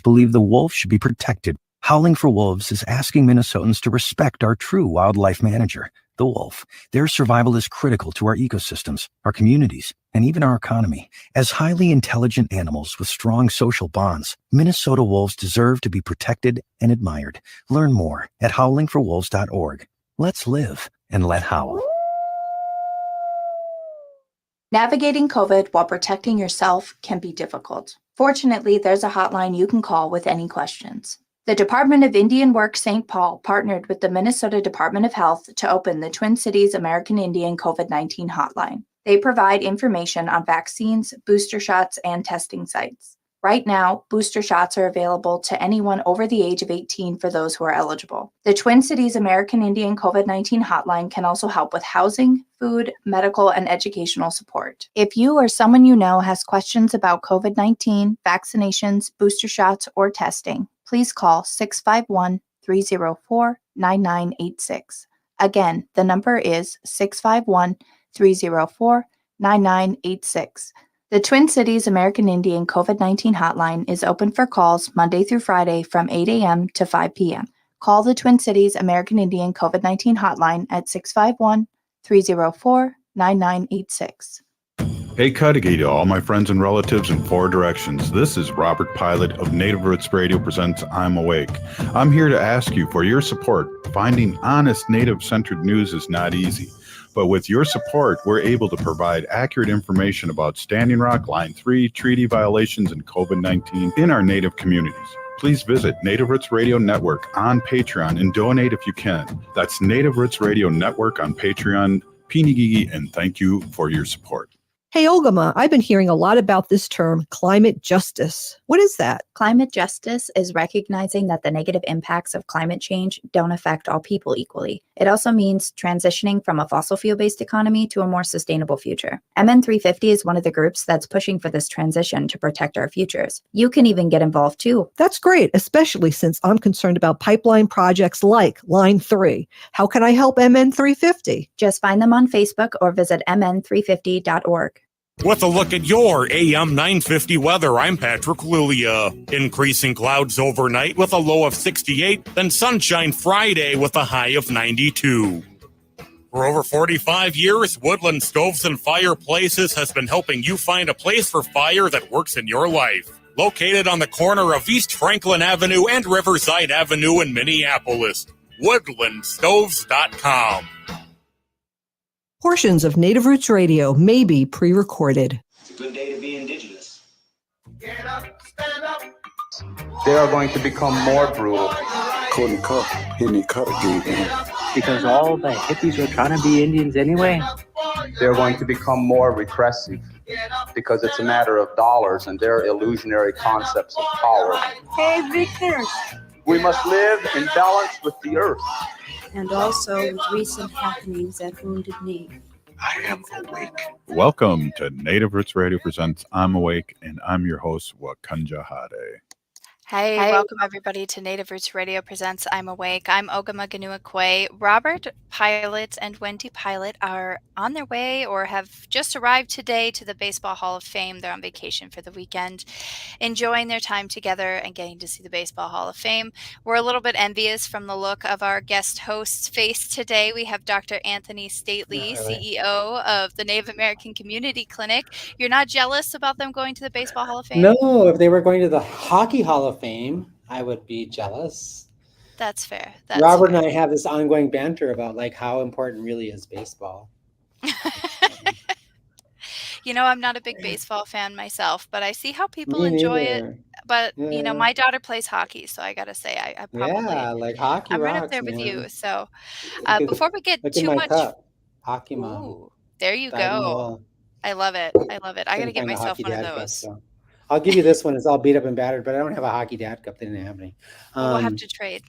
believe the wolf should be protected. Howling for Wolves is asking Minnesotans to respect our true wildlife manager, the wolf. Their survival is critical to our ecosystems, our communities, and even our economy. As highly intelligent animals with strong social bonds, Minnesota wolves deserve to be protected and admired. Learn more at howlingforwolves.org. Let's live and let howl. Navigating COVID while protecting yourself can be difficult. Fortunately, there's a hotline you can call with any questions. The Department of Indian Work St. Paul partnered with the Minnesota Department of Health to open the Twin Cities American Indian COVID-19 hotline. They provide information on vaccines, booster shots, and testing sites. Right now, booster shots are available to anyone over the age of 18 for those who are eligible. The Twin Cities American Indian COVID-19 hotline can also help with housing, food, medical, and educational support. If you or someone you know has questions about COVID-19, vaccinations, booster shots, or testing, please call 651-304-9986. Again, the number is 651-304-9986. The Twin Cities American Indian COVID-19 hotline is open for calls Monday through Friday from 8 a.m. to 5 p.m. Call the Twin Cities American Indian COVID-19 hotline at 651-304-9986. Hey Cudahy to all my friends and relatives in four directions. This is Robert Pilot of Native Roots Radio presents I'm Awake. I'm here to ask you for your support. Finding honest Native-centered news is not easy. But with your support, we're able to provide accurate information about Standing Rock, Line 3, treaty violations, and COVID-19 in our Native communities. Please visit Native Roots Radio Network on Patreon and donate if you can. That's Native Roots Radio Network on Patreon. Pinigigi, and thank you for your support. Hey, Ogama, I've been hearing a lot about this term, climate justice. What is that? Climate justice is recognizing that the negative impacts of climate change don't affect all people equally. It also means transitioning from a fossil fuel-based economy to a more sustainable future. MN350 is one of the groups that's pushing for this transition to protect our futures. You can even get involved too. That's great, especially since I'm concerned about pipeline projects like Line 3. How can I help MN350? Just find them on Facebook or visit mn350.org. With a look at your AM 950 weather, I'm Patrick Lulia. Increasing clouds overnight with a low of 68, then sunshine Friday with a high of 92. For over 45 years, Woodland Stoves and Fireplaces has been helping you find a place for fire that works in your life. Located on the corner of East Franklin Avenue and Riverside Avenue in Minneapolis. WoodlandStoves.com. Portions of Native Roots Radio may be pre-recorded. It's a good day to be indigenous. Get up, stand up. They are going to become more brutal. Because all the hippies are trying to be Indians anyway. They're going to become more repressive because it's a matter of dollars and their illusionary concepts of power. Hey, Victor. We must live in balance with the earth. And also with recent happenings at Wounded Knee. I am awake. Welcome to Native Roots Radio presents I'm Awake, and I'm your host, Wakanja Hade. Hey, welcome everybody to Native Roots Radio presents I'm Awake. I'm Ogama Ganuakwe. Robert Pilot and Wendy Pilot are on their way or have just arrived today to the Baseball Hall of Fame. They're on vacation for the weekend, enjoying their time together and getting to see the Baseball Hall of Fame. We're a little bit envious from the look of our guest host's face today. We have Dr. Anthony Stately, CEO of the Native American Community Clinic. You're not jealous about them going to the Baseball Hall of Fame? No, if they were going to the Hockey Hall of Fame, I would be jealous. That's fair. Robert and I have this ongoing banter about like how important really is baseball. You know, I'm not a big baseball fan myself, but I see how people enjoy it. But you know, my daughter plays hockey, so I gotta say, I probably like hockey. I'm rocks, right up there with man. you. So before we get too much, Hockey Mom. Ooh, there you go. I love it. I gotta get myself one of those. Cup, so. I'll give you this one. It's all beat up and battered, but I don't have a hockey dad cup. They didn't have any. We'll have to trade.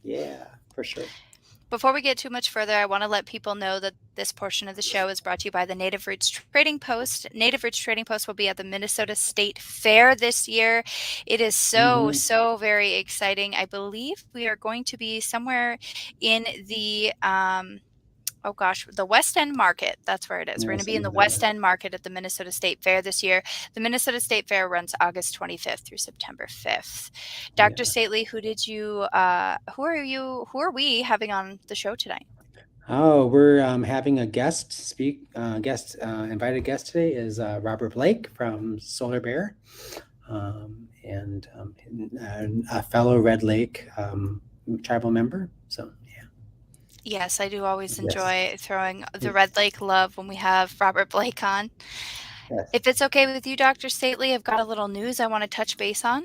Yeah, for sure. Before we get too much further, I want to let people know that this portion of the show is brought to you by the Native Roots Trading Post. Native Roots Trading Post will be at the Minnesota State Fair this year. It is so very exciting. I believe we are going to be somewhere in the oh gosh, the West End Market. That's where it is. We're going to be in the West End Market at the Minnesota State Fair this year. The Minnesota State Fair runs August 25th through September 5th. Dr. Stately, who are we having on the show tonight? Oh, we're having a invited guest today is Robert Blake from Solar Bear, and a fellow Red Lake tribal member. So, yeah. Yes, I do always enjoy throwing the Red Lake love when we have Robert Blake on. Yes. If it's okay with you, Dr. Stately, I've got a little news I want to touch base on.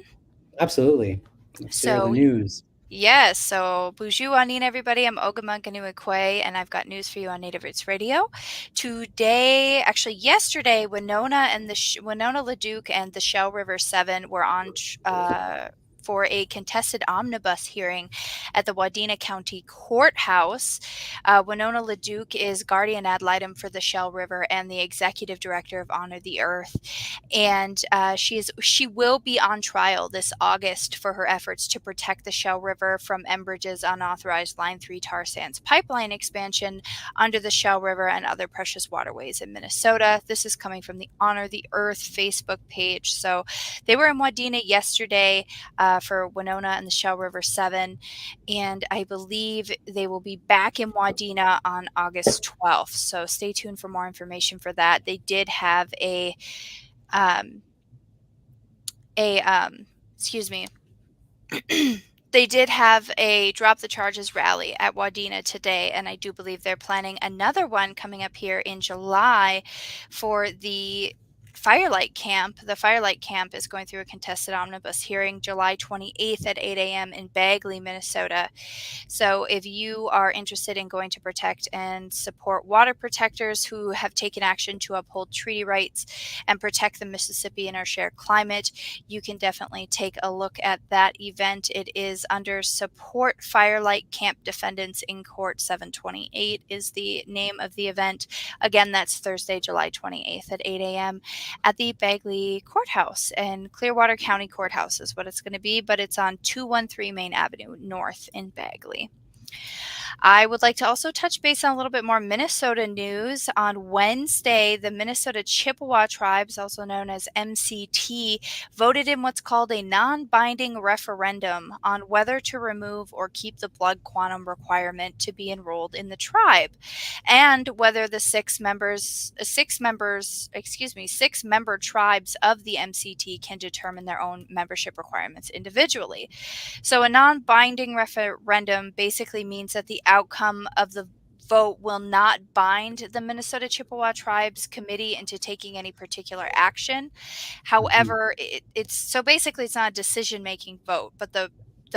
Absolutely. Let's share the news. Yes, so bonjour, Onieda, everybody. I'm Ogama Ganua-Kwe, and I've got news for you on Native Roots Radio. Yesterday, Winona Leduc and the Shell River 7 were on for a contested omnibus hearing at the Wadena County Courthouse. Winona Leduc is guardian ad litem for the Shell River and the executive director of Honor the Earth. And she will be on trial this August for her efforts to protect the Shell River from Enbridge's unauthorized Line 3 tar sands pipeline expansion under the Shell River and other precious waterways in Minnesota. This is coming from the Honor the Earth Facebook page. So they were in Wadena yesterday for Winona and the Shell River 7, and I believe they will be back in Wadena on August 12th. So stay tuned for more information for that. They did have they did have a drop the charges rally at Wadena today, and I do believe they're planning another one coming up here in July for the Firelight Camp. The Firelight Camp is going through a contested omnibus hearing July 28th at 8 a.m. in Bagley, Minnesota. So if you are interested in going to protect and support water protectors who have taken action to uphold treaty rights and protect the Mississippi and our shared climate, you can definitely take a look at that event. It is under Support Firelight Camp Defendants in Court 728 is the name of the event. Again, that's Thursday, July 28th at 8 a.m. at the Bagley Courthouse, and Clearwater County Courthouse is what it's going to be, but it's on 213 Main Avenue North in Bagley. I would like to also touch base on a little bit more Minnesota news. On Wednesday, the Minnesota Chippewa tribes, also known as MCT, voted in what's called a non-binding referendum on whether to remove or keep the blood quantum requirement to be enrolled in the tribe, and whether the six member tribes of the MCT can determine their own membership requirements individually. So a non-binding referendum basically means that the outcome of the vote will not bind the Minnesota Chippewa Tribes Committee into taking any particular action. However, it's not a decision-making vote, but the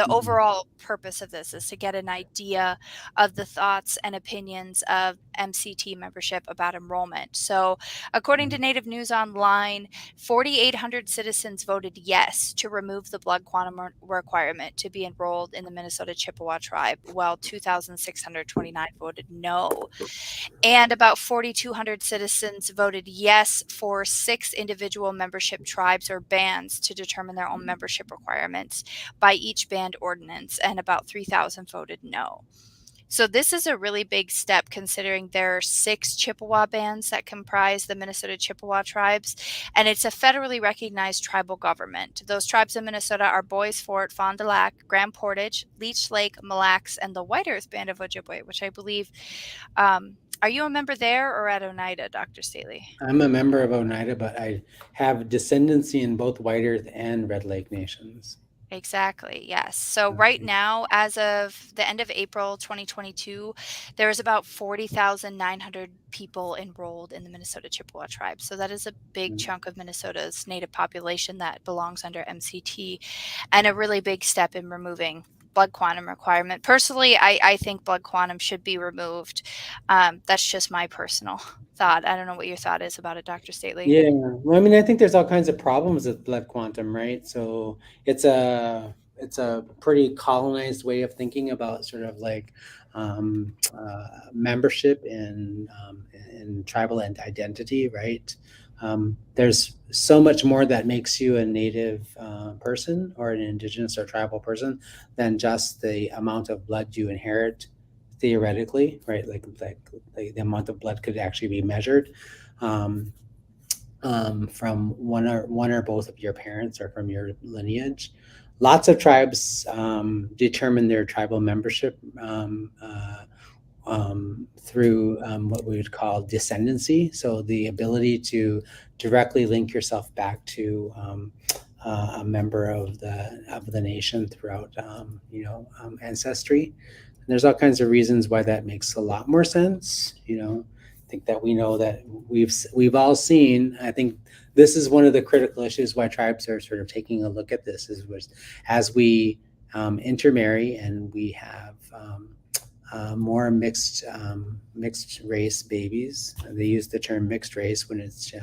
overall purpose of this is to get an idea of the thoughts and opinions of MCT membership about enrollment. So according to Native News Online, 4,800 citizens voted yes to remove the blood quantum requirement to be enrolled in the Minnesota Chippewa tribe, while 2,629 voted no. And about 4,200 citizens voted yes for 6 individual membership tribes or bands to determine their own membership requirements by each band ordinance, and about 3,000 voted no. So this is a really big step, considering there are 6 Chippewa bands that comprise the Minnesota Chippewa tribes, and it's a federally recognized tribal government. Those tribes in Minnesota are Boys Fort, Fond du Lac, Grand Portage, Leech Lake, Mille Lacs, and the White Earth Band of Ojibwe, which I believe, are you a member there or at Onieda, Dr. Staley? I'm a member of Oneida, but I have descendancy in both White Earth and Red Lake nations. Exactly, yes. So right now, as of the end of April 2022, there is about 40,900 people enrolled in the Minnesota Chippewa tribe. So that is a big chunk of Minnesota's native population that belongs under MCT, and a really big step in removing blood quantum requirement. Personally, I think blood quantum should be removed. That's just my personal thought. I don't know what your thought is about it, Dr. Stately. Yeah, well, I mean, I think there's all kinds of problems with blood quantum, right? So it's a pretty colonized way of thinking about sort of like membership in tribal identity, right? There's so much more that makes you a native person or an indigenous or tribal person than just the amount of blood you inherit theoretically, right? Like the amount of blood could actually be measured from one or both of your parents or from your lineage. Lots of tribes determine their tribal membership through what we would call descendancy. So the ability to directly link yourself back to a member of the nation throughout ancestry. And there's all kinds of reasons why that makes a lot more sense. I think that we know that we've all seen. I think this is one of the critical issues why tribes are sort of taking a look at this as we intermarry and we have more mixed race babies. They use the term mixed race when it's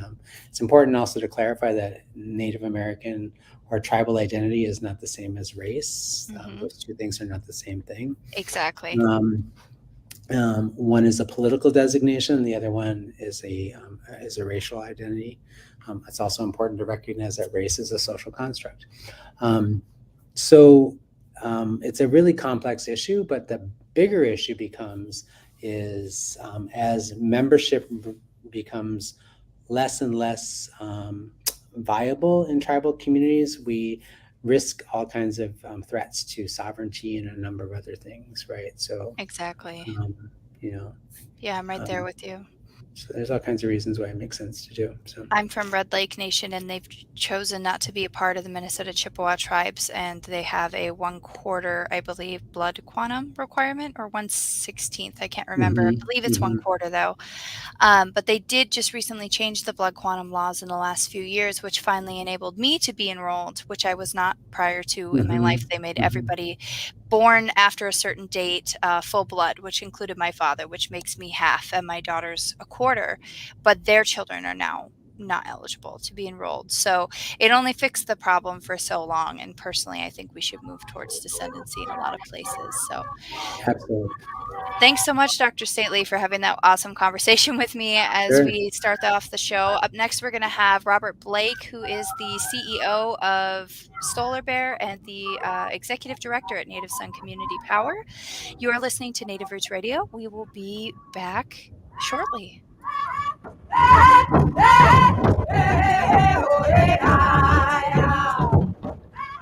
important also to clarify that Native American or tribal identity is not the same as race. Those two things are not the same thing. Exactly. One is a political designation. The other one is a racial identity. It's also important to recognize that race is a social construct. So it's a really complex issue, but the bigger issue is as membership becomes less and less viable in tribal communities, we risk all kinds of threats to sovereignty and a number of other things, right? So exactly. Yeah, I'm right there with you. So there's all kinds of reasons why it makes sense to do. So I'm from Red Lake Nation, and they've chosen not to be a part of the Minnesota Chippewa tribes, and they have a 1/4, I believe, blood quantum requirement, or 1/16. I can't remember. I believe it's 1/4 though. But they did just recently change the blood quantum laws in the last few years, which finally enabled me to be enrolled, which I was not prior to in my life. They made everybody born after a certain date full blood, which included my father, which makes me half, and my daughter's a quarter. But their children are now not eligible to be enrolled. So it only fixed the problem for so long. And personally, I think we should move towards descendancy in a lot of places. So absolutely. Thanks so much, Dr. Stately, for having that awesome conversation with me as we start off the show. Up next, we're going to have Robert Blake, who is the CEO of Solar Bear and the Executive Director at Native Son Community Power. You are listening to Native Roots Radio. We will be back shortly.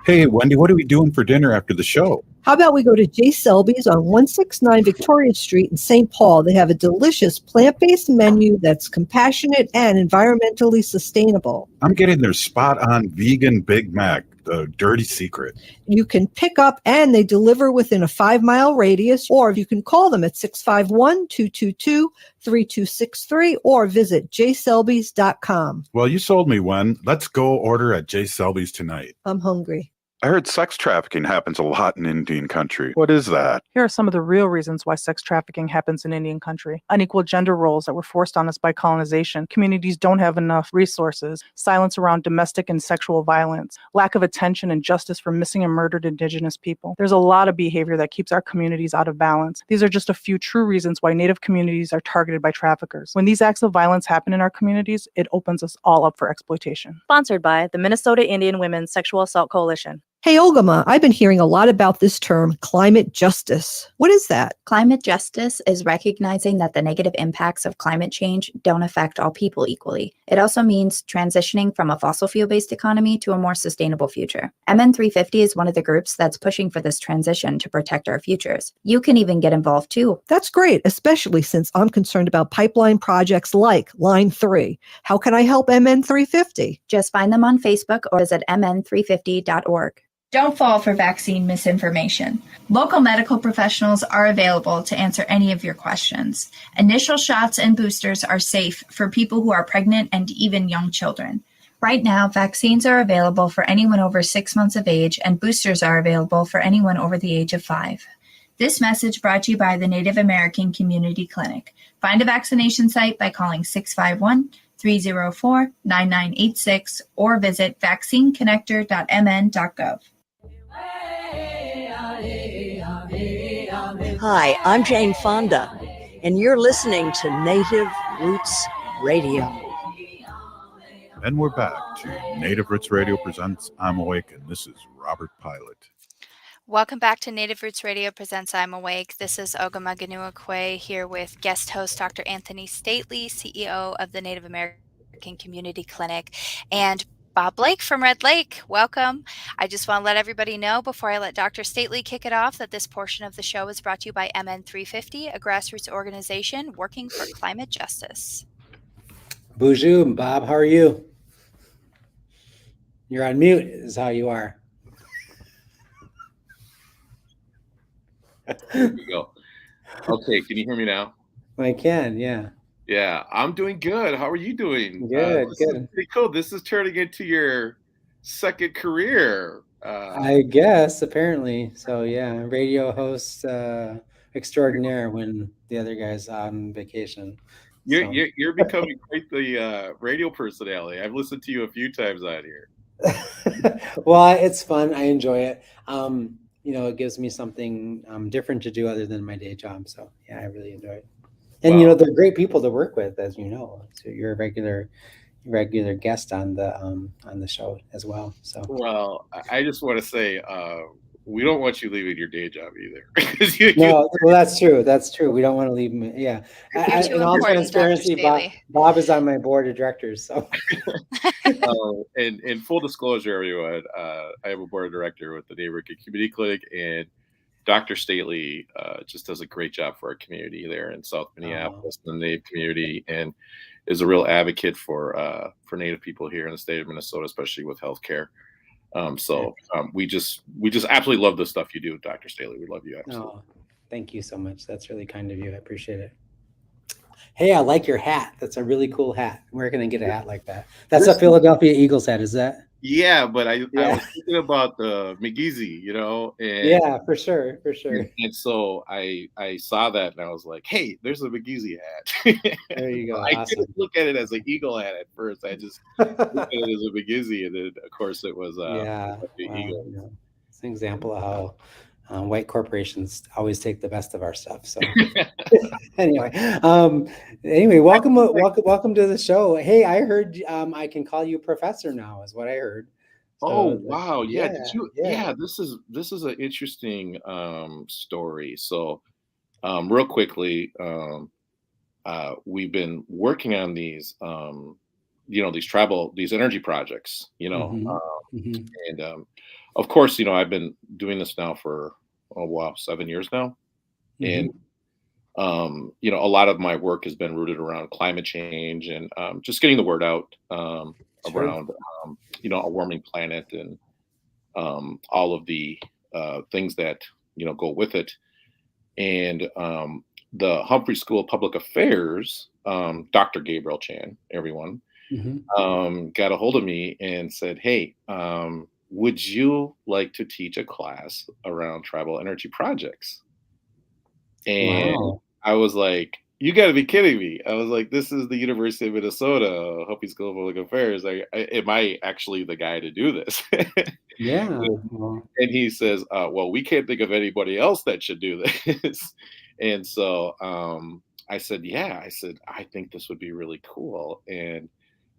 Hey, Wendy, what are we doing for dinner after the show? How about we go to J. Selby's on 169 Victoria Street in St. Paul? They have a delicious plant-based menu that's compassionate and environmentally sustainable. I'm getting their spot-on vegan Big Mac, the dirty secret. You can pick up and they deliver within a 5-mile radius, or you can call them at 651-222-3263 or visit jselbys.com. Well, you sold me, Wen. Let's go order at J. Selby's tonight. I'm hungry. I heard sex trafficking happens a lot in Indian country. What is that? Here are some of the real reasons why sex trafficking happens in Indian country. Unequal gender roles that were forced on us by colonization. Communities don't have enough resources. Silence around domestic and sexual violence. Lack of attention and justice for missing and murdered Indigenous people. There's a lot of behavior that keeps our communities out of balance. These are just a few true reasons why Native communities are targeted by traffickers. When these acts of violence happen in our communities, it opens us all up for exploitation. Sponsored by the Minnesota Indian Women's Sexual Assault Coalition. Hey, Ogama, I've been hearing a lot about this term, climate justice. What is that? Climate justice is recognizing that the negative impacts of climate change don't affect all people equally. It also means transitioning from a fossil fuel-based economy to a more sustainable future. MN350 is one of the groups that's pushing for this transition to protect our futures. You can even get involved too. That's great, especially since I'm concerned about pipeline projects like Line 3. How can I help MN350? Just find them on Facebook or visit mn350.org. Don't fall for vaccine misinformation. Local medical professionals are available to answer any of your questions. Initial shots and boosters are safe for people who are pregnant and even young children. Right now, vaccines are available for anyone over 6 months of age, and boosters are available for anyone over the age of 5. This message brought to you by the Native American Community Clinic. Find a vaccination site by calling 651-304-9986 or visit vaccineconnector.mn.gov. Hi, I'm Jane Fonda, and you're listening to Native Roots Radio. And we're back to Native Roots Radio presents I'm Awake, and this is Robert Pilot. Welcome back to Native Roots Radio Presents I'm Awake. This is Ogama Ganuakwe here with guest host Dr. Anthony Stately, CEO of the Native American Community Clinic, and Bob Blake from Red Lake. Welcome. I just want to let everybody know before I let Dr. Stately kick it off that this portion of the show is brought to you by MN350, a grassroots organization working for climate justice. Bonjour, Bob. How are you? You're on mute, is how you are. There we go. Okay, can you hear me now? I can, yeah. Yeah, I'm doing good. How are you doing? Good, This good. is pretty cool. This is turning into your second career. I guess, apparently. So, yeah, radio host extraordinaire when the other guy's on vacation. You're becoming quite the radio personality. I've listened to you a few times out here. Well, it's fun. I enjoy it. It gives me something different to do other than my day job. So, yeah, I really enjoy it. And, they're great people to work with, as you know. So you're a regular guest on the show as well. So, well, I just want to say we don't want you leaving your day job either. No, well, that's true. That's true. We don't want to leave him. Yeah. In all transparency, Bob is on my board of directors. So, and full disclosure, everyone, I am a board director with the Native American Community Clinic, and Dr. Stately just does a great job for our community there in South Minneapolis, the Native community, and is a real advocate for Native people here in the state of Minnesota, especially with healthcare. We just absolutely love the stuff you do, Dr. Stately. We love you. Absolutely. Oh, thank you so much. That's really kind of you. I appreciate it. Hey, I like your hat. That's a really cool hat. Where can I get a hat like that? That's a Philadelphia Eagles hat, is that? Yeah, but I was thinking about the McGeezy, and yeah, for sure. And so I saw that and I was like, hey, there's a McGeezy hat. There you go. I Awesome. didn't look at it as an eagle hat at first. I just looked at it as a McGeezy, and then of course it was the eagle. It's an example of how white corporations always take the best of our stuff. So anyway, welcome to the show. Hey, I heard I can call you professor now, is what I heard. So, wow. Yeah. This is an interesting story. So real quickly, we've been working on these these energy projects, and of course, I've been doing this now for 7 years now. And a lot of my work has been rooted around climate change and just getting the word out around a warming planet and all of the things that go with it. And the Humphrey School of Public Affairs, Dr. Gabriel Chan, everyone, got a hold of me and said, hey, would you like to teach a class around tribal energy projects? And I was like, you got to be kidding me. I was like, this is the University of Minnesota, Humphrey School of Public Affairs. Am I actually the guy to do this? Yeah. And he says, well, we can't think of anybody else that should do this. And so I said, I think this would be really cool. And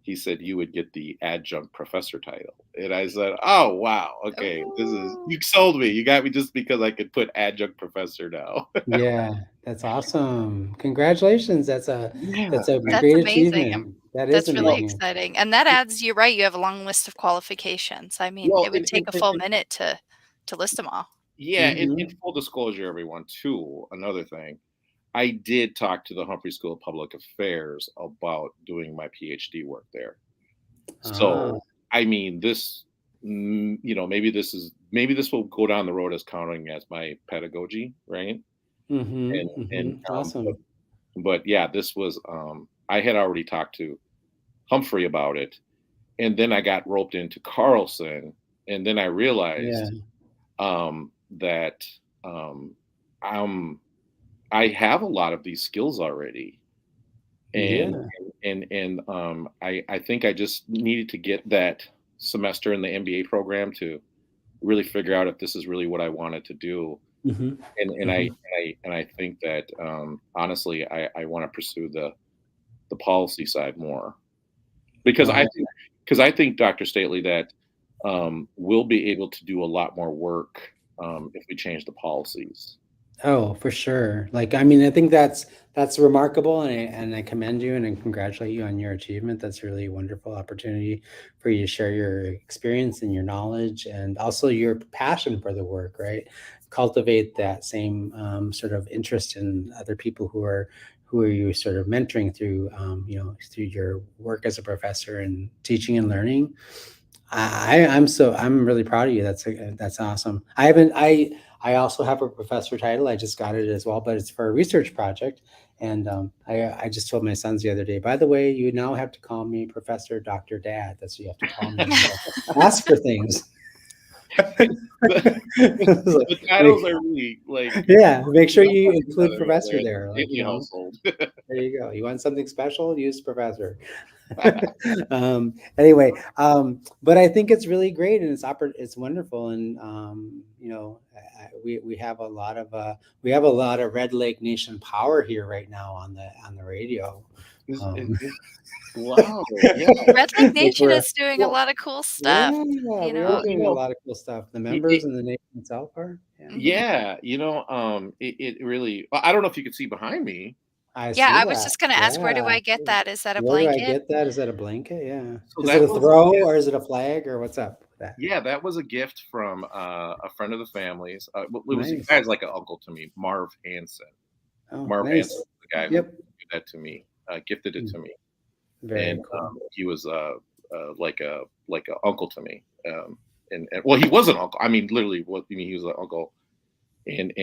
he said, you would get the adjunct professor title. And I said, oh, wow. Okay. You sold me. You got me just because I could put adjunct professor now. Yeah, that's awesome. Congratulations. That's a great amazing. achievement. That's really exciting. And that adds, you're right, you have a long list of qualifications. I mean, it would take a full minute to list them all. Yeah. In full disclosure, everyone, too, another thing. I did talk to the Humphrey School of Public Affairs about doing my PhD work there. So, I mean, this, maybe this will go down the road as counting as my pedagogy, right? Awesome. But yeah, this was, I had already talked to Humphrey about it, and then I got roped into Carlson, and then I realized that I have a lot of these skills already. And I think I just needed to get that semester in the MBA program to really figure out if this is really what I wanted to do. And I think that honestly, I want to pursue the policy side more, because I think Dr. Stately, that we'll be able to do a lot more work if we change the policies. Oh, for sure. Like, I mean, I think that's remarkable, and I commend you and I congratulate you on your achievement. That's a really wonderful opportunity for you to share your experience and your knowledge, and also your passion for the work. Right, cultivate that same sort of interest in other people who are you sort of mentoring through through your work as a professor and teaching and learning. I'm really proud of you. That's awesome. I also have a professor title. I just got it as well, but it's for a research project. And I just told my sons the other day, by the way, you now have to call me Professor Dr. Dad. That's what you have to call me. Ask for things. The titles are really like, yeah, make sure you include professor there. Like, in the household. There you go. You want something special? Use professor. Anyway, but I think it's really great and it's wonderful, and we have a lot of Red Lake Nation power here right now on the radio. Wow. Yeah. Red Lake Nation is doing a lot of cool stuff. Yeah, we are doing a lot of cool stuff. The members and the nation itself are. Yeah, it really. I don't know if you can see behind me. I was just going to ask, where do I get that? Is that a Where blanket? do I get that? Is that a blanket? Yeah. So is it a throw or is it a flag or what's up with that? Yeah, that was a gift from a friend of the family's. It was Nice. guy's like an uncle to me, Marv Hansen. Oh, Marv nice. Hansen, the guy who gave that to me, gifted it to me. Very cool. He was like a uncle to me. And well, he was an uncle. I mean, literally, he was an uncle, and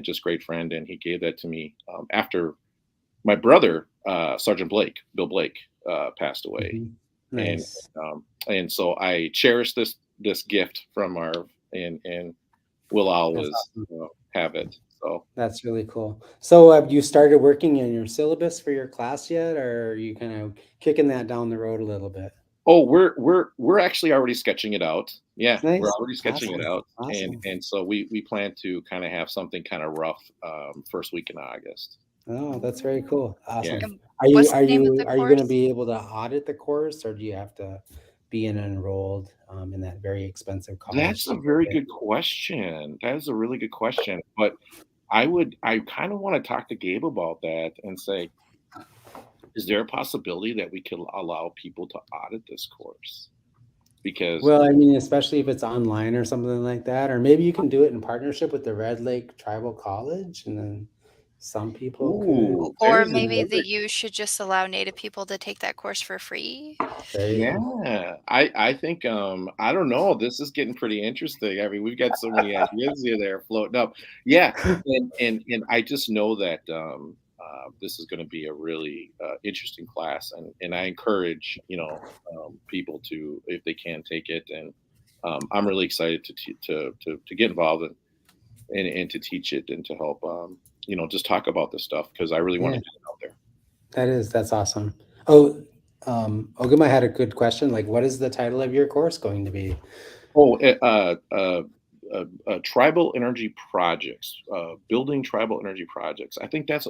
just great friend. And he gave that to me after my brother, Sergeant Bill Blake, passed away. Mm-hmm. Nice. And so I cherish this gift from Marv, and will always have it. So that's really cool. So have you started working in your syllabus for your class yet, or are you kind of kicking that down the road a little bit? Oh, we're actually already sketching it out. Yeah, nice. We're already sketching it out, awesome. and so we plan to kind of have something kind of rough first week in August. Oh, that's very cool. Awesome. Yeah. Are you going to be able to audit the course, or do you have to be enrolled in that very expensive college? That's a very good question. That is a really good question. But I kind of want to talk to Gabe about that and say, is there a possibility that we could allow people to audit this course? Because, well, I mean, especially if it's online or something like that, or maybe you can do it in partnership with the Red Lake Tribal College, and then some people or maybe that you should just allow Native people to take that course for free. Yeah, I think I don't know. This is getting pretty interesting. I mean, we've got so many ideas here that are floating up. Yeah, and I just know that this is going to be a really interesting class, and I encourage people to, if they can, take it. And I'm really excited to get involved and to teach it and to help just talk about this stuff, because I really want to get it out there. That's awesome. Oh, Ogama had a good question. Like, what is the title of your course going to be? Tribal energy projects, building tribal energy projects. I think that's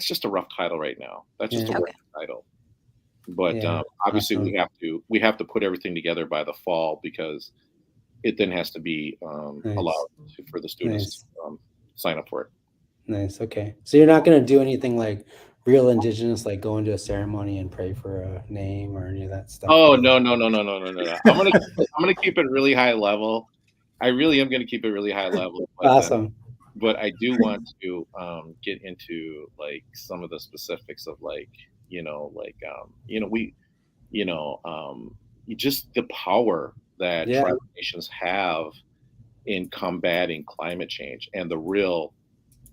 just a rough title right now. That's just a rough title. But obviously we have to put everything together by the fall, because it then has to be allowed for the students to sign up for it. Nice. Okay. So you're not going to do anything like real Indigenous, like go into a ceremony and pray for a name or any of that stuff? Oh, no. I'm gonna keep it really high level. I really am gonna keep it really high level. But, awesome. But I do want to get into like some of the specifics of just the power that tribal nations have in combating climate change, and the real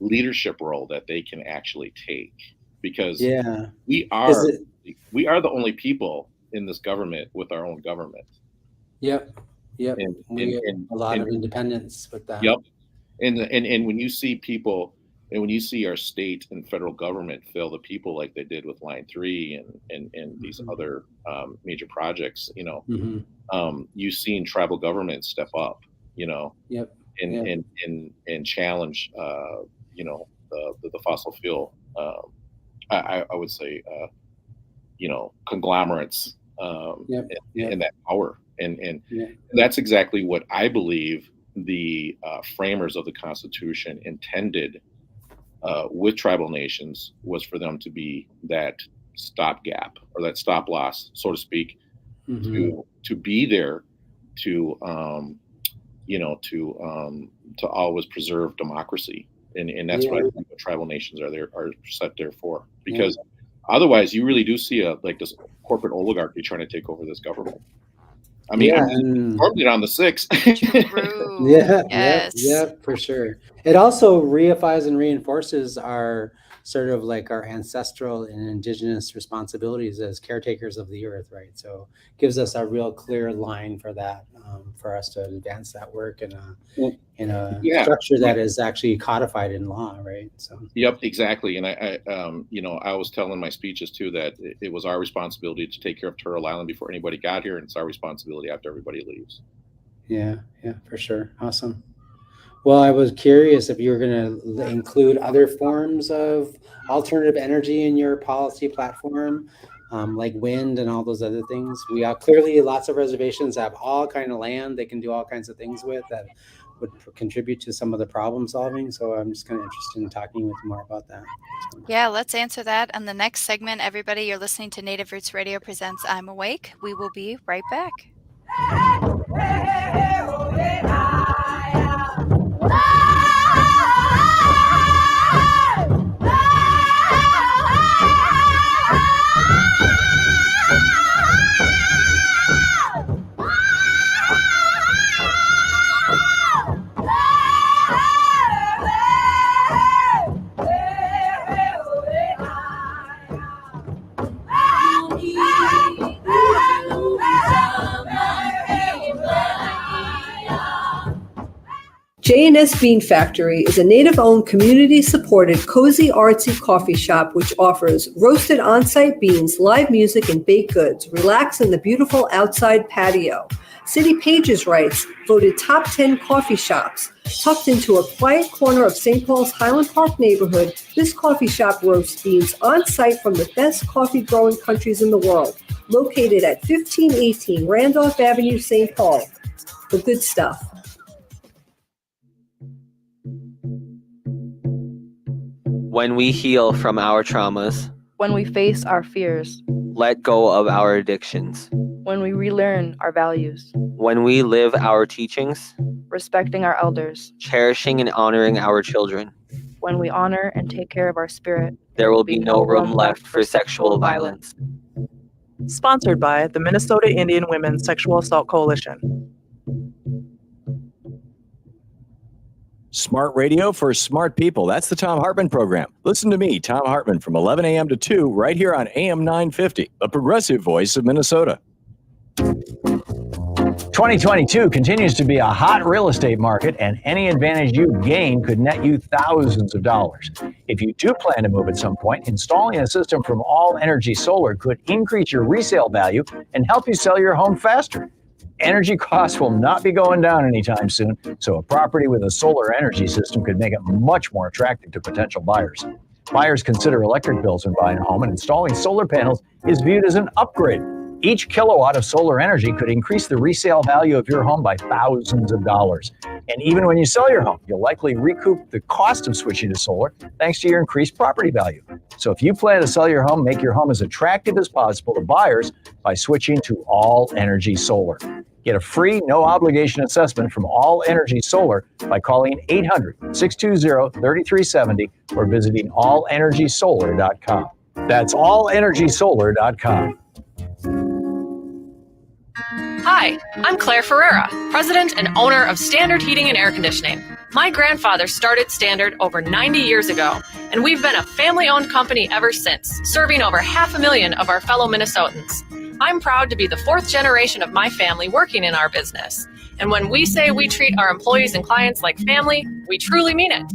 leadership role that they can actually take, because we are the only people in this government with our own government. Yep. And we have a lot of independence with that. Yep. And when you see people, and when you see our state and federal government fail the people like they did with Line 3 and these other major projects, you've seen tribal governments step up, and challenge the fossil fuel, I would say, conglomerates, and that power. And that's exactly what I believe the framers of the Constitution intended with tribal nations was for them to be that stopgap or that stop loss, so to speak, to be there to to always preserve democracy, and that's what I think the tribal nations are set there for, because otherwise you really do see this corporate oligarchy trying to take over this government. I mean, formed it on the 6th. Yeah, for sure. It also reifies and reinforces our sort of like our ancestral and indigenous responsibilities as caretakers of the earth, right? So gives us a real clear line for that, for us to advance that work in a structure that is actually codified in law, right? So Yep, exactly. And I was telling my speeches too that it was our responsibility to take care of Turtle Island before anybody got here, and it's our responsibility after everybody leaves. Yeah, for sure. Awesome. Well, I was curious if you were going to include other forms of alternative energy in your policy platform, like wind and all those other things. We have clearly lots of reservations have all kind of land they can do all kinds of things with that would contribute to some of the problem solving. So I'm just kind of interested in talking with you more about that. Yeah, let's answer that on the next segment. Everybody, you're listening to Native Roots Radio presents I'm Awake. We will be right back. J&S Bean Factory is a native-owned, community-supported, cozy, artsy coffee shop which offers roasted on-site beans, live music, and baked goods. Relax in the beautiful outside patio. City Pages writes, voted top 10 coffee shops. Tucked into a quiet corner of St. Paul's Highland Park neighborhood, this coffee shop roasts beans on-site from the best coffee-growing countries in the world. Located at 1518 Randolph Avenue, St. Paul. The good stuff. When we heal from our traumas, When we face our fears, let go of our addictions, when we relearn our values, when we live our teachings, respecting our elders, cherishing and honoring our children, when we honor and take care of our spirit, there will be no room left for sexual violence. Sponsored by the Minnesota Indian Women's Sexual Assault Coalition. Smart radio for smart people. That's the Tom Hartman program. Listen to me, Tom Hartman, from 11 a.m. to 2 right here on AM 950, the progressive voice of Minnesota. 2022 continues to be a hot real estate market, and any advantage you gain could net you thousands of dollars. If you do plan to move at some point, installing a system from All Energy Solar could increase your resale value and help you sell your home faster. Energy costs will not be going down anytime soon, so a property with a solar energy system could make it much more attractive to potential buyers. Buyers consider electric bills when buying a home, and installing solar panels is viewed as an upgrade. Each kilowatt of solar energy could increase the resale value of your home by thousands of dollars. And even when you sell your home, you'll likely recoup the cost of switching to solar thanks to your increased property value. So if you plan to sell your home, make your home as attractive as possible to buyers by switching to All Energy Solar. Get a free, no-obligation assessment from All Energy Solar by calling 800-620-3370 or visiting allenergysolar.com. That's allenergysolar.com. Hi, I'm Claire Ferreira, president and owner of Standard Heating and Air Conditioning. My grandfather started Standard over 90 years ago, and we've been a family-owned company ever since, serving over 500,000 of our fellow Minnesotans. I'm proud to be the fourth generation of my family working in our business. And when we say we treat our employees and clients like family, we truly mean it.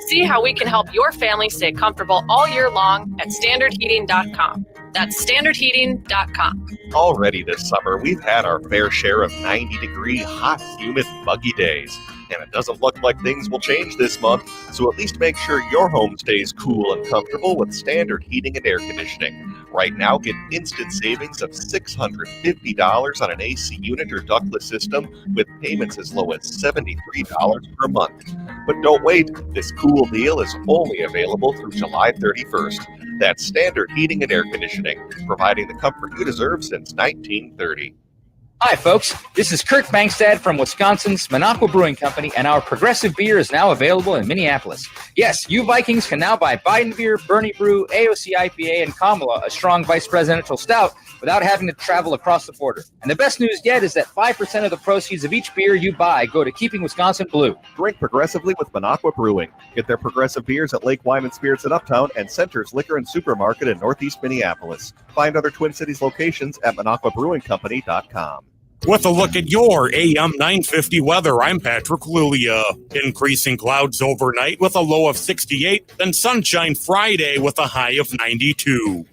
See how we can help your family stay comfortable all year long at standardheating.com. That's standardheating.com. Already this summer, we've had our fair share of 90-degree, hot, humid, muggy days. And it doesn't look like things will change this month, so at least make sure your home stays cool and comfortable with Standard Heating and Air Conditioning. Right now, get instant savings of $650 on an AC unit or ductless system with payments as low as $73 per month. But don't wait, this cool deal is only available through July 31st. That's Standard Heating and Air Conditioning, providing the comfort you deserve since 1930. Hi, folks. This is Kurt Bankstad from Wisconsin's Minocqua Brewing Company, and our progressive beer is now available in Minneapolis. Yes, you Vikings can now buy Biden Beer, Bernie Brew, AOC IPA, and Kamala, a strong vice presidential stout, without having to travel across the border. And the best news yet is that 5% of the proceeds of each beer you buy go to keeping Wisconsin blue. Drink progressively with Minocqua Brewing. Get their progressive beers at Lake Wine and Spirits in Uptown and Center's Liquor and Supermarket in Northeast Minneapolis. Find other Twin Cities locations at MinocquaBrewingCompany.com. With a look at your AM 950 weather, I'm Patrick Lulia. Increasing clouds overnight with a low of 68, then sunshine Friday with a high of 92.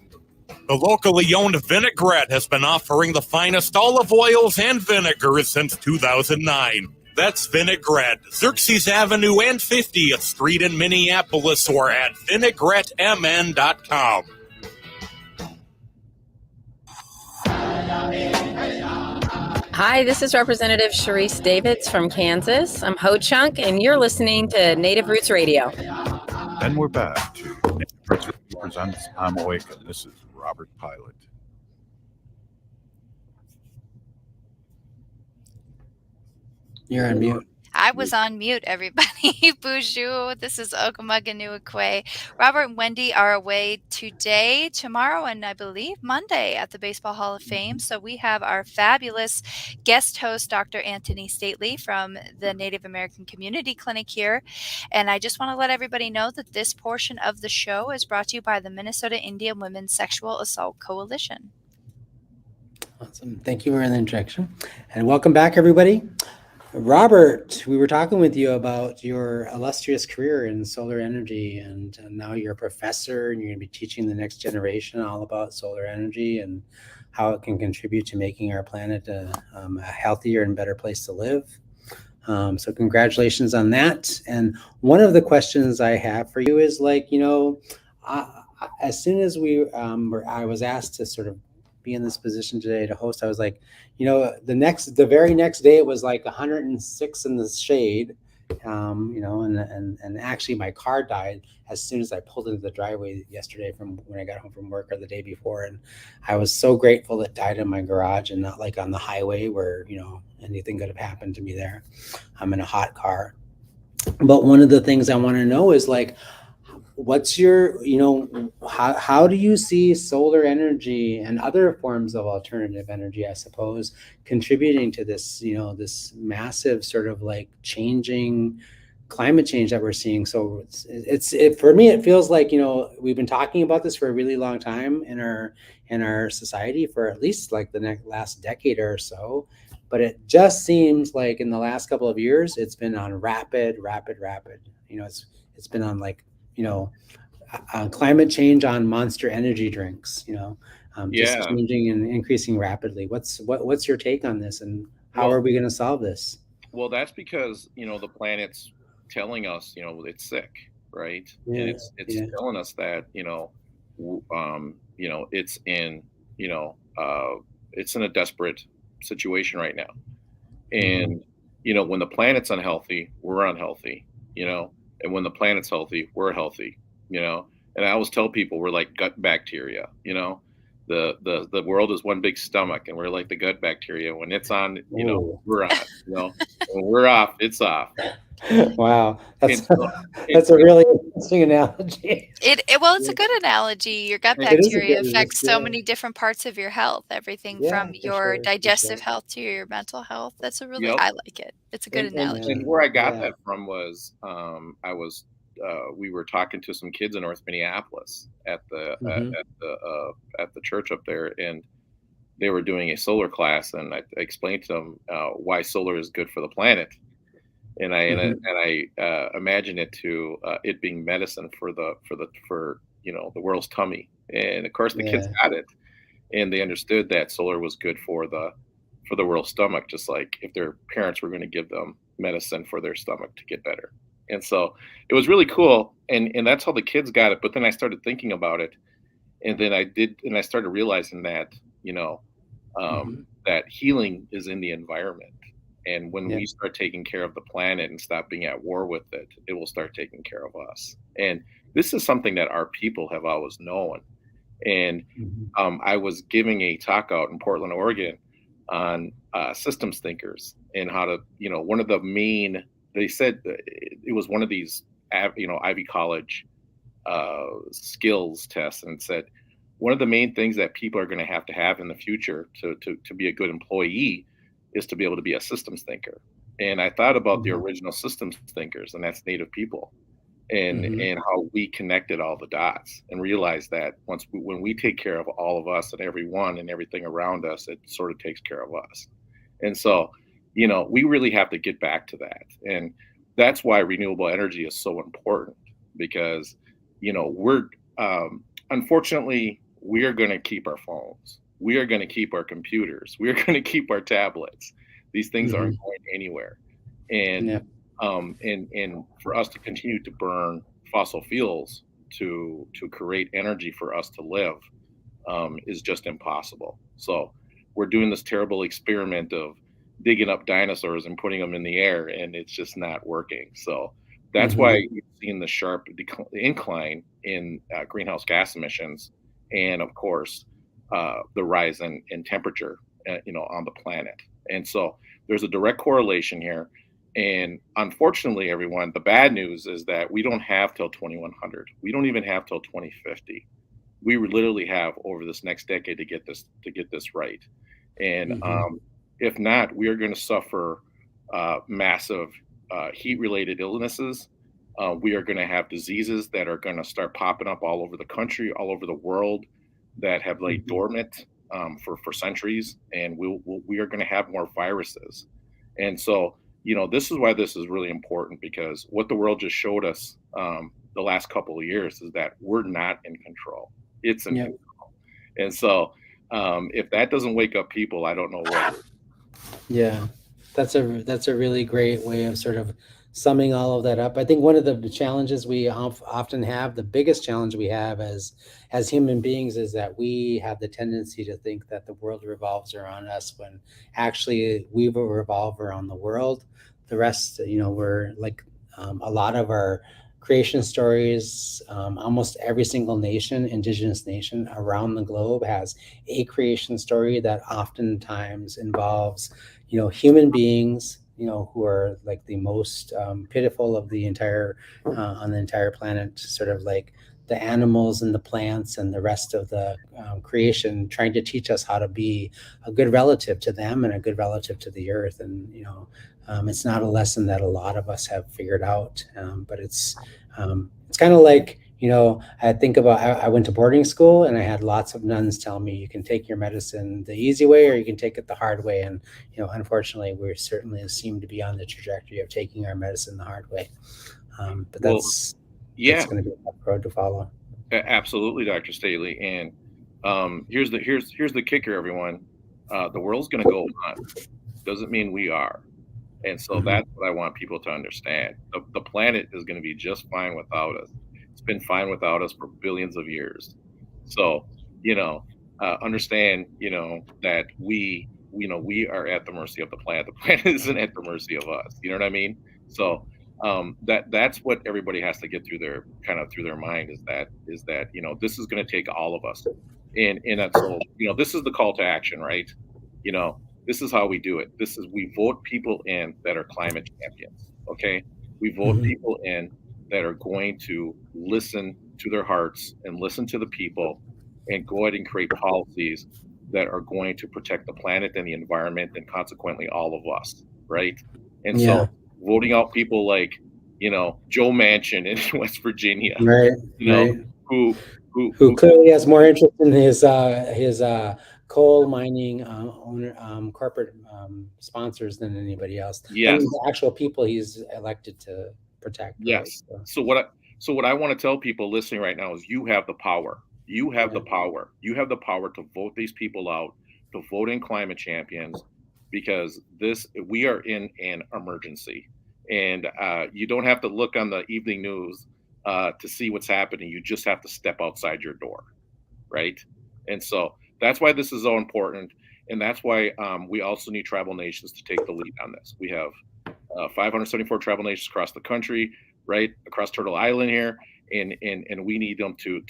The locally owned Vinaigrette has been offering the finest olive oils and vinegars since 2009. That's Vinaigrette, Xerxes Avenue and 50th Street in Minneapolis, or at vinaigrettemn.com. Hi, this is Representative Sharice Davids from Kansas. I'm Ho Chunk, and you're listening to Native Roots Radio. And we're back to Native Roots Radio Presents I'm Awake, and this is Robert Pilot. You're on mute. I was on mute, everybody. Bonjour. This is Okamaganua. Robert and Wendy are away today, tomorrow, and I believe Monday at the Baseball Hall of Fame. So we have our fabulous guest host, Dr. Anthony Stately from the Native American Community Clinic here. And I just want to let everybody know that this portion of the show is brought to you by the Minnesota Indian Women's Sexual Assault Coalition. Awesome. Thank you for the introduction. And welcome back, everybody. Robert, we were talking with you about your illustrious career in solar energy, and now you're a professor and you're going to be teaching the next generation all about solar energy and how it can contribute to making our planet a healthier and better place to live. So congratulations on that. And one of the questions I have for you is as soon as I was asked to sort of be in this position today to host, I was like, the very next day it was like 106 in the shade, and actually my car died as soon as I pulled into the driveway yesterday from when I got home from work or the day before. And I was so grateful it died in my garage and not like on the highway where, anything could have happened to me there. I'm in a hot car. But one of the things I want to know is what's your, how do you see solar energy and other forms of alternative energy, I suppose, contributing to this, this massive sort of changing climate change that we're seeing? So for me, it feels like, we've been talking about this for a really long time in our society for at least the last decade or so. But it just seems like in the last couple of years, it's been on rapid. It's been on climate change on Monster energy drinks, just changing and increasing rapidly. What's your take on this, and how are we going to solve this? Well, that's because, the planet's telling us, it's sick, right? Yeah, and it's telling us that, it's in, it's in a desperate situation right now. And, when the planet's unhealthy, we're unhealthy, and when the planet's healthy, we're healthy, and I always tell people we're like gut bacteria, the world is one big stomach and we're like the gut bacteria. When it's on, we're on, when we're off, it's off. Wow. That's a really interesting analogy. It's a good analogy. Your gut bacteria affects so many different parts of your health, everything from your digestive health to your mental health. That's I like it. It's a good analogy. And where I got that from was, we were talking to some kids in North Minneapolis at the church up there, and they were doing a solar class, and I explained to them why solar is good for the planet. And I imagine it to it being medicine for the world's tummy. And of course the kids got it, and they understood that solar was good for the world's stomach, just like if their parents were going to give them medicine for their stomach to get better. And so it was really cool, and that's how the kids got it. But then I started thinking about it, And then I started realizing that, that healing is in the environment. And when we start taking care of the planet and stop being at war with it, it will start taking care of us. And this is something that our people have always known. And I was giving a talk out in Portland, Oregon on systems thinkers and how to, one of the main, they said it was one of these, Ivy College skills tests, and said one of the main things that people are going to have in the future to be a good employee is to be able to be a systems thinker. And I thought about the original systems thinkers, and that's Native people, and how we connected all the dots and realized that when we take care of all of us and everyone and everything around us, it sort of takes care of us. And so, we really have to get back to that. And that's why renewable energy is so important, because, we're, unfortunately, we are going to keep our phones. We are going to keep our computers. We are going to keep our tablets. These things aren't going anywhere. And, and for us to continue to burn fossil fuels to create energy for us to live is just impossible. So we're doing this terrible experiment of digging up dinosaurs and putting them in the air, and it's just not working. So that's why you've seen the sharp incline in greenhouse gas emissions, and of course, the rise in temperature, on the planet. And so there's a direct correlation here. And unfortunately, everyone, the bad news is that we don't have till 2100. We don't even have till 2050. We literally have over this next decade to get this right. And if not, we are going to suffer massive heat-related illnesses. We are going to have diseases that are going to start popping up all over the country, all over the world, that have laid dormant for centuries, and we are going to have more viruses. And so, this is why this is really important, because what the world just showed us the last couple of years is that we're not in control. It's in control. And so, if that doesn't wake up people, I don't know what. Yeah, that's a really great way of sort of summing all of that up. I think one of the challenges we often have, the biggest challenge we have as human beings, is that we have the tendency to think that the world revolves around us, when actually we will revolve around the world. The rest, we're like a lot of our creation stories, almost every single nation, indigenous nation around the globe, has a creation story that oftentimes involves, human beings, who are like the most pitiful of the entire on the entire planet, sort of like the animals and the plants and the rest of the creation, trying to teach us how to be a good relative to them and a good relative to the earth. And it's not a lesson that a lot of us have figured out, but it's kind of like, I think about, I went to boarding school, and I had lots of nuns tell me, you can take your medicine the easy way, or you can take it the hard way. And, unfortunately, we certainly seem to be on the trajectory of taking our medicine the hard way. But that's going to be a tough road to follow. Absolutely, Dr. Staley. And here's the kicker, everyone. The world's going to go on. Doesn't mean we are. And so that's what I want people to understand. The planet is going to be just fine without us. It's been fine without us for billions of years. So, understand, that we are at the mercy of the planet. The planet isn't at the mercy of us. You know what I mean? So that's what everybody has to get through their mind, is that this is going to take all of us. And so, this is the call to action, right? This is how we do it. We vote people in that are climate champions. Okay. We vote people in that are going to listen to their hearts and listen to the people, and go ahead and create policies that are going to protect the planet and the environment, and consequently all of us. Right. And so voting out people like, Joe Manchin in West Virginia, who clearly has more interest in his coal mining corporate sponsors than anybody else. Yes. Than the actual people he's elected to protect. Yes. Right? So what I want to tell people listening right now is, you have the power. You have the power. You have the power to vote these people out, to vote in climate champions, because we are in an emergency. And you don't have to look on the evening news to see what's happening. You just have to step outside your door. right? And so that's why this is so important. And that's why we also need tribal nations to take the lead on this. We have 574 tribal nations across the country, right, across Turtle Island here, and we need them to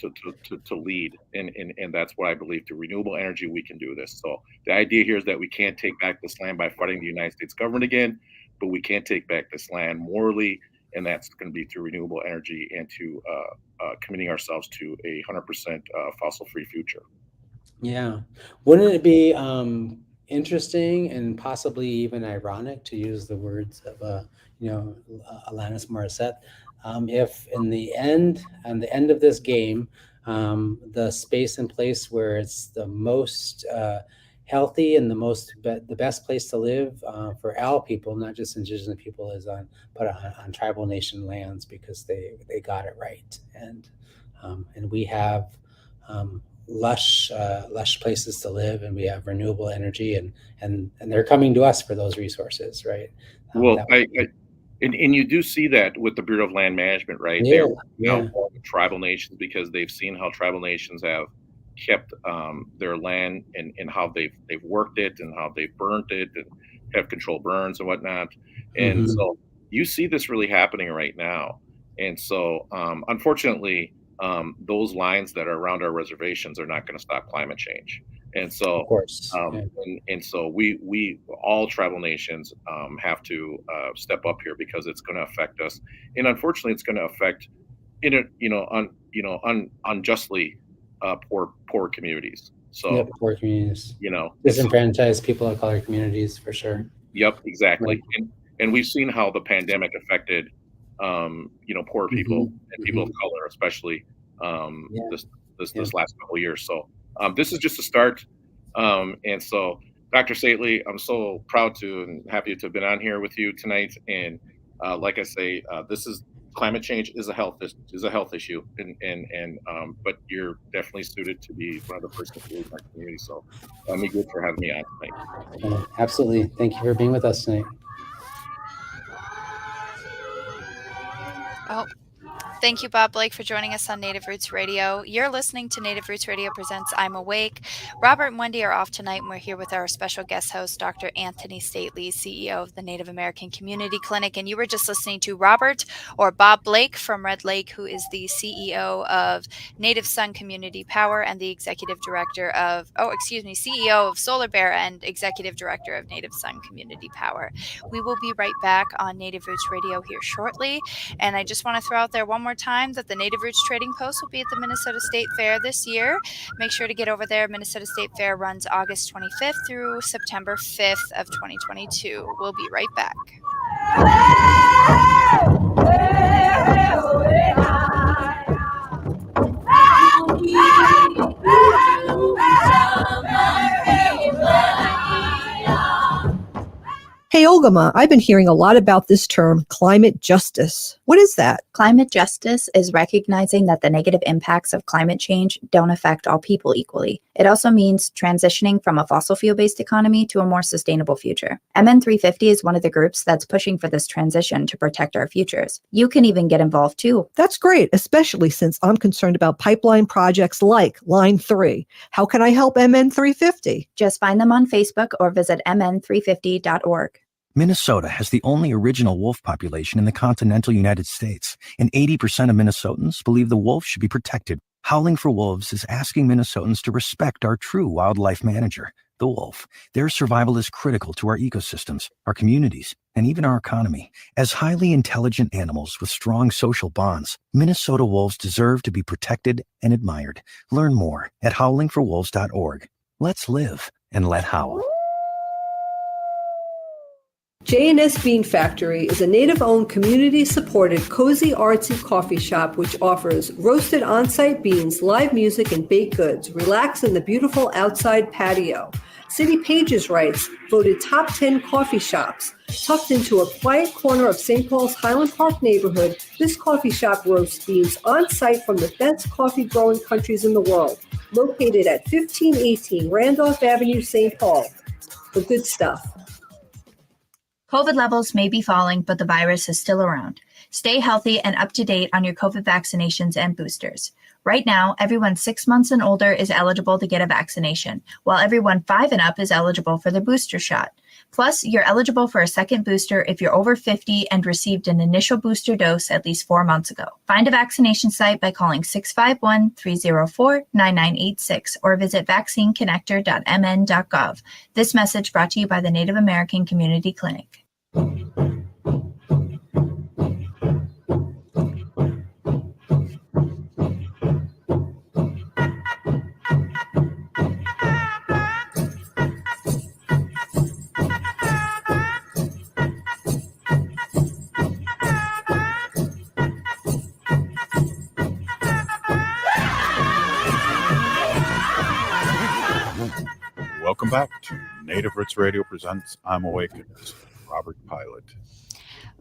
lead. And that's what I believe. Through renewable energy, we can do this. So the idea here is that we can't take back this land by fighting the United States government again, but we can take back this land morally, and that's going to be through renewable energy and to committing ourselves to a 100% fossil-free future. Yeah. Wouldn't it be interesting and possibly even ironic, to use the words of Alanis Morissette, if in the end of this game, the space and place where it's the most healthy and the best place to live for all people, not just indigenous people, is on tribal nation lands, because they got it right, and we have lush places to live, and we have renewable energy, and they're coming to us for those resources, right? Well, and you do see that with the Bureau of Land Management, right? Yeah, They're now tribal nations, because they've seen how tribal nations have kept their land, and how they've worked it, and how they've burnt it, and have controlled burns and whatnot. And so you see this really happening right now. And so unfortunately, those lines that are around our reservations are not going to stop climate change. And so, of course, and so we all tribal nations have to step up here, because it's going to affect us, and unfortunately, it's going to affect unjustly poor communities. So poor communities, disenfranchised people of color communities, for sure. Yep, exactly. Right. And we've seen how the pandemic affected poor people and people of color, especially this last couple of years. So this is just a start. And so, Dr. Sately, I'm so proud to and happy to have been on here with you tonight. And like I say, climate change is a health issue, and but you're definitely suited to be one of the persons to lead our community. So, me good for having me on tonight. Absolutely, thank you for being with us tonight. Oh, thank you, Bob Blake, for joining us on Native Roots Radio. You're listening to Native Roots Radio Presents I'm Awake. Robert and Wendy are off tonight, and we're here with our special guest host, Dr. Anthony Stately, CEO of the Native American Community Clinic. And you were just listening to Robert, or Bob Blake, from Red Lake, who is the CEO of Native Sun Community Power and the CEO of Solar Bear and Executive Director of Native Sun Community Power. We will be right back on Native Roots Radio here shortly. And I just want to throw out there one more time that the Native Roots Trading Post will be at the Minnesota State Fair this year. Make sure to get over there. Minnesota State Fair runs August 25th through September 5th of 2022. We'll be right back. Hey, Ogama, I've been hearing a lot about this term, climate justice. What is that? Climate justice is recognizing that the negative impacts of climate change don't affect all people equally. It also means transitioning from a fossil fuel-based economy to a more sustainable future. MN350 is one of the groups that's pushing for this transition to protect our futures. You can even get involved too. That's great, especially since I'm concerned about pipeline projects like Line 3. How can I help MN350? Just find them on Facebook or visit mn350.org. Minnesota has the only original wolf population in the continental United States, and 80% of Minnesotans believe the wolf should be protected. Howling for Wolves is asking Minnesotans to respect our true wildlife manager, the wolf. Their survival is critical to our ecosystems, our communities, and even our economy. As highly intelligent animals with strong social bonds, Minnesota wolves deserve to be protected and admired. Learn more at howlingforwolves.org. Let's live and let howl. J&S Bean Factory is a Native-owned, community-supported, cozy, artsy coffee shop which offers roasted on-site beans, live music, and baked goods. Relax in the beautiful outside patio. City Pages writes, voted top 10 coffee shops. Tucked into a quiet corner of St. Paul's Highland Park neighborhood, this coffee shop roasts beans on-site from the best coffee-growing countries in the world. Located at 1518 Randolph Avenue, St. Paul. The good stuff. COVID levels may be falling, but the virus is still around. Stay healthy and up to date on your COVID vaccinations and boosters. Right now, everyone 6 months and older is eligible to get a vaccination, while everyone 5 and up is eligible for the booster shot. Plus, you're eligible for a second booster if you're over 50 and received an initial booster dose at least 4 months ago. Find a vaccination site by calling 651-304-9986 or visit vaccineconnector.mn.gov. This message brought to you by the Native American Community Clinic. Welcome back to Native Roots Radio presents I'm Awake. It's Robert Pilot.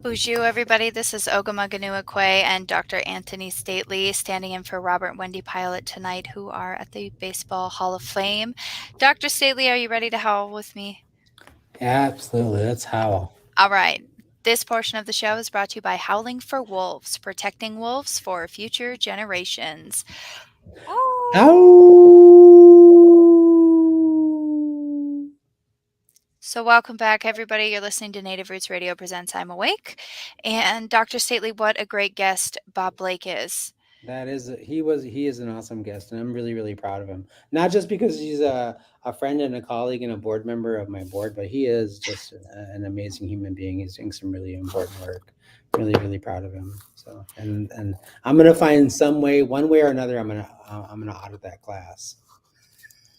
Bonjour, everybody. This is Ogamaganua-Quay and Dr. Anthony Stately standing in for Robert and Wendy Pilot tonight, who are at the Baseball Hall of Fame. Dr. Stately, are you ready to howl with me? Absolutely. Let's howl. All right. This portion of the show is brought to you by Howling for Wolves, protecting wolves for future generations. So welcome back, everybody. You're listening to Native Roots Radio presents I'm Awake. And Dr. Stately, what a great guest Bob Blake is. He is an awesome guest, and I'm really, really proud of him. Not just because he's a friend and a colleague and a board member of my board, but he is just an amazing human being. He's doing some really important work. Really, really proud of him. So, and I'm gonna find some way, one way or another, I'm gonna audit that class.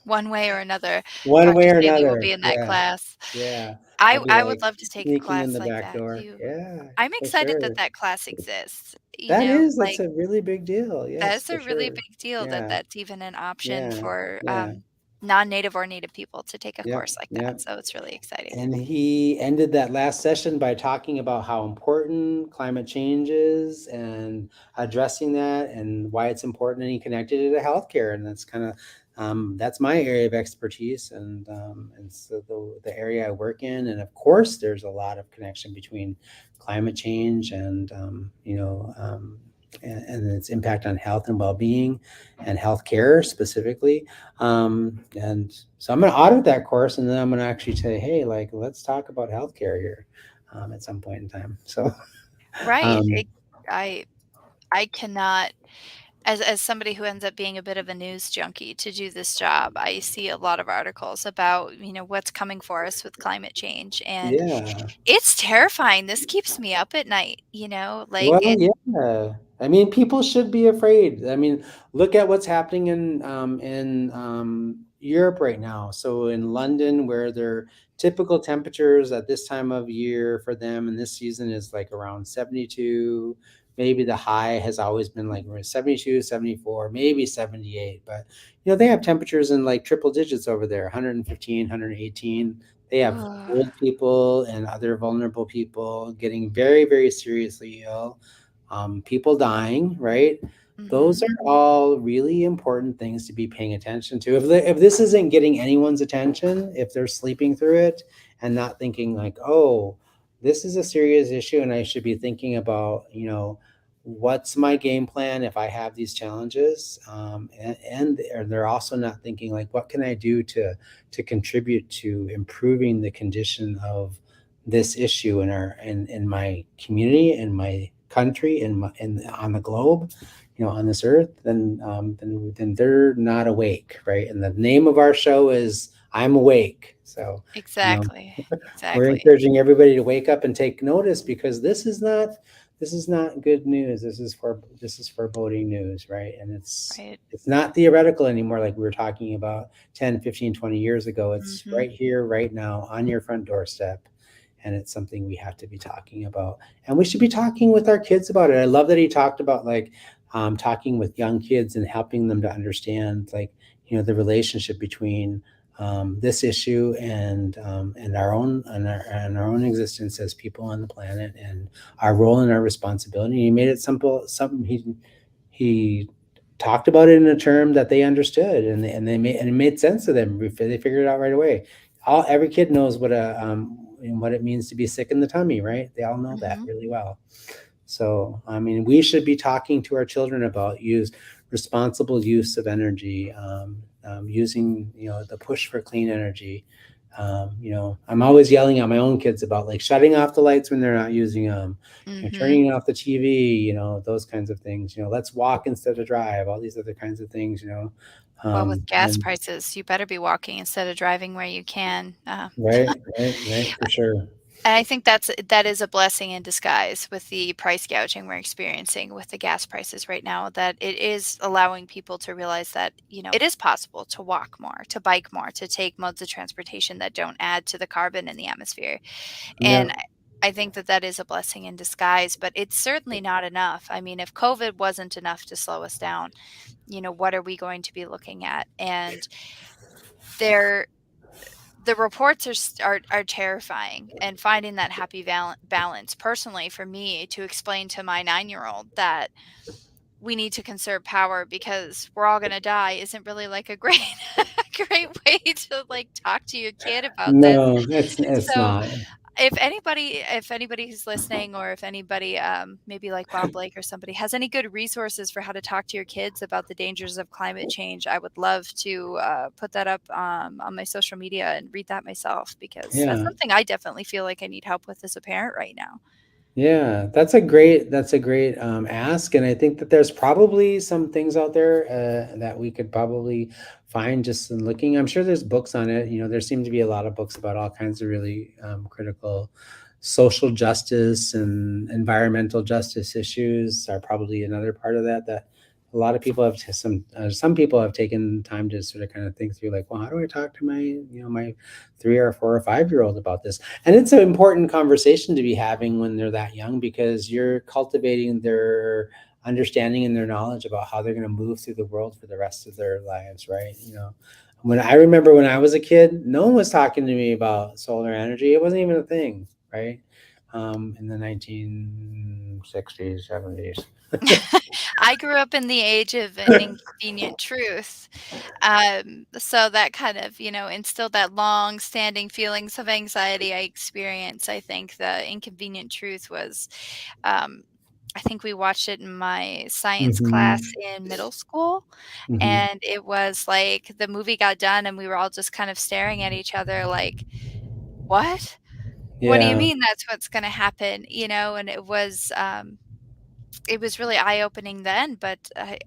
One way or another. One Dr. way or Stately another. will be in that class. Yeah. I would love to take a sneaking class in the like back that. door. Yeah. I'm for excited sure. that class exists. That's a really big deal. Yes, That's a for really sure. big deal Yeah. that's even an option for Yeah. non-Native or Native people to take a Yep, course like yep. that. So it's really exciting. And he ended that last session by talking about how important climate change is and addressing that and why it's important, and he connected it to healthcare. And that's kind of that's my area of expertise, and so the area I work in. And of course, there's a lot of connection between climate change and and its impact on health and well-being and healthcare specifically. And so I'm going to audit that course, and then I'm going to actually say, hey, let's talk about healthcare here at some point in time. So, Right. I cannot, as somebody who ends up being a bit of a news junkie to do this job, I see a lot of articles about, what's coming for us with climate change. And it's terrifying. This keeps me up at night, yeah. I mean, people should be afraid. I mean, look at what's happening in Europe right now. So in London, where their typical temperatures at this time of year for them and this season is like around 72. Maybe the high has always been like 72, 74, maybe 78. But, they have temperatures in like triple digits over there, 115, 118. They have old people and other vulnerable people getting very, very seriously ill. People dying, right? Those are all really important things to be paying attention to. If this isn't getting anyone's attention, if they're sleeping through it and not thinking like, oh, this is a serious issue and I should be thinking about, what's my game plan if I have these challenges? And they're also not thinking like, what can I do to contribute to improving the condition of this issue in my community, in my country, on the globe, on this earth, then they're not awake, right? And the name of our show is I'm Awake. So exactly. We're encouraging everybody to wake up and take notice, because this is not good news. This is foreboding news, right? And it's not theoretical anymore, like we were talking about 10, 15, 20 years ago. It's right here, right now, on your front doorstep. And it's something we have to be talking about. And we should be talking with our kids about it. I love that he talked about talking with young kids and helping them to understand the relationship between this issue and our own existence as people on the planet, and our role and our responsibility. He made it simple. He talked about it in a term that they understood, and it made sense to them. They figured it out right away. Every kid knows what it means to be sick in the tummy, right? They all know that really well. So, I mean, we should be talking to our children about responsible use of energy, using, the push for clean energy. I'm always yelling at my own kids about like shutting off the lights when they're not using them, turning off the TV, those kinds of things. Let's walk instead of drive. All these other kinds of things. Well, with gas And prices, you better be walking instead of driving where you can. right, for sure. And I think that is a blessing in disguise with the price gouging we're experiencing with the gas prices right now, that it is allowing people to realize that, it is possible to walk more, to bike more, to take modes of transportation that don't add to the carbon in the atmosphere. And Yeah. I think that is a blessing in disguise, but it's certainly not enough. I mean, if COVID wasn't enough to slow us down, what are we going to be looking at? And there the reports are terrifying, and finding that happy balance personally for me to explain to my 9-year-old that we need to conserve power because we're all going to die isn't really like a great great way to like talk to your kid about this. No, it's So not. if anybody who's listening, or if anybody maybe like Bob Blake or somebody has any good resources for how to talk to your kids about the dangers of climate change, I would love to put that up on my social media and read that myself, because that's Yeah. something I definitely feel like I need help with as a parent right now. Yeah, that's a great ask, and I think that there's probably some things out there that we could probably find just in looking. I'm sure there's books on it. There seem to be a lot of books about all kinds of really critical social justice and environmental justice issues are probably another part of that a lot of people have some people have taken time to sort of kind of think through, like, well, how do I talk to my my 3 or 4 or 5-year-old about this? And it's an important conversation to be having when they're that young, because you're cultivating their understanding and their knowledge about how they're going to move through the world for the rest of their lives, right? When I remember when I was a kid, no one was talking to me about solar energy. It wasn't even a thing, right? In the 1960s, 70s. I grew up in the age of an inconvenient truth. So that kind of, instilled that long-standing feelings of anxiety I experience. I think the inconvenient truth was, I think we watched it in my science class in middle school. And it was like the movie got done and we were all just kind of staring at each other like, what? What do you Yeah. mean that's what's going to happen? And it was really eye-opening then, but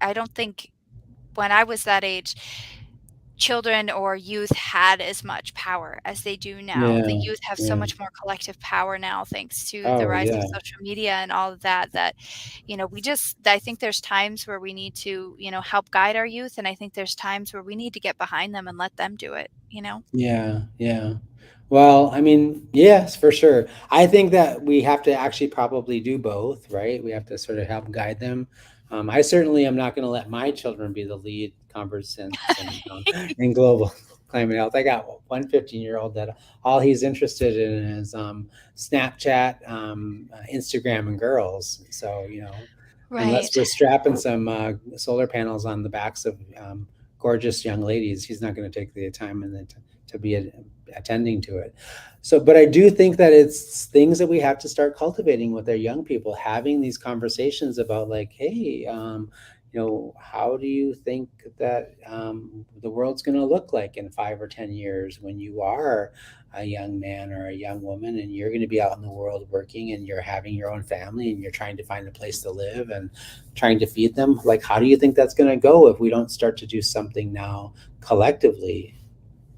I don't think when I was that age, children or youth had as much power as they do now. The Yeah. youth have so Yeah. much more collective power now, thanks to the Oh, rise of yeah. social media and all of that, I think there's times where we need to, help guide our youth, and I think there's times where we need to get behind them and let them do it, Yeah. Yeah. Well, I mean, yes, for sure. I think that we have to actually probably do both, right? We have to sort of help guide them. I certainly am not going to let my children be the lead conversants in global climate health. I got one 15-year-old that all he's interested in is Snapchat, Instagram, and girls. So, unless Right. we're strapping some solar panels on the backs of gorgeous young ladies, he's not going to take the time and to be attending to it. So, but I do think that it's things that we have to start cultivating with our young people, having these conversations about like, hey, how do you think that the world's going to look like in 5 or 10 years when you are a young man or a young woman and you're going to be out in the world working and you're having your own family and you're trying to find a place to live and trying to feed them? Like, how do you think that's going to go if we don't start to do something now collectively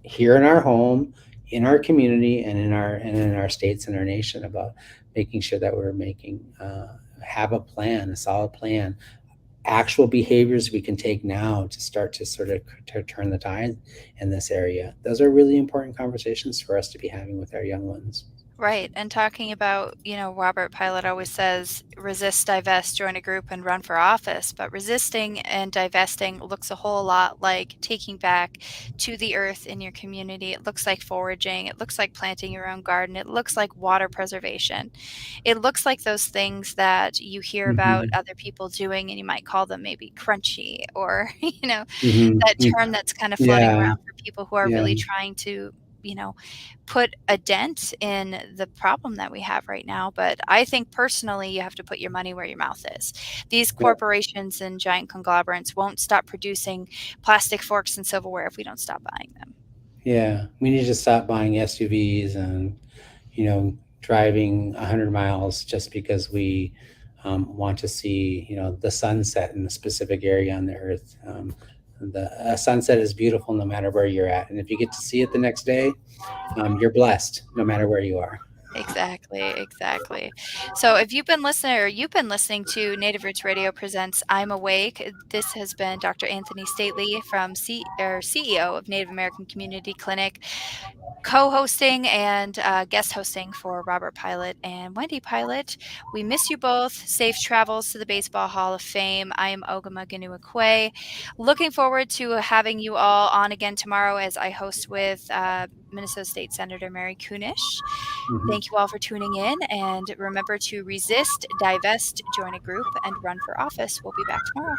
here in our home, in our community, and in our states and our nation about making sure that we're have a plan, a solid plan, actual behaviors we can take now to start to sort of to turn the tide in this area. Those are really important conversations for us to be having with our young ones. Right. And talking about, Robert Pilot always says, resist, divest, join a group, and run for office. But resisting and divesting looks a whole lot like taking back to the earth in your community. It looks like foraging. It looks like planting your own garden. It looks like water preservation. It looks like those things that you hear about other people doing, and you might call them maybe crunchy, or, that term that's kind of floating Yeah. around for people who are Yeah. really trying to put a dent in the problem that we have right now. But I think personally, you have to put your money where your mouth is. These corporations and giant conglomerates won't stop producing plastic forks and silverware if we don't stop buying them. Yeah, we need to stop buying SUVs and, driving 100 miles just because we want to see, the sunset in a specific area on the earth. The sunset is beautiful no matter where you're at. And if you get to see it the next day, you're blessed no matter where you are. Exactly. So if you've been listening to Native Roots Radio Presents I'm Awake, this has been Dr. Anthony Stately from CEO of Native American Community Clinic, co-hosting and guest hosting for Robert Pilot and Wendy Pilot. We miss you both. Safe travels to the Baseball Hall of Fame. I am Ogama Ganua-Kwe. Looking forward to having you all on again tomorrow as I host with Minnesota State Senator Mary Kunesh. Thank you all for tuning in, and remember to resist, divest, join a group, and run for office. We'll be back tomorrow.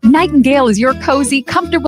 Nightingale is your cozy, comfortable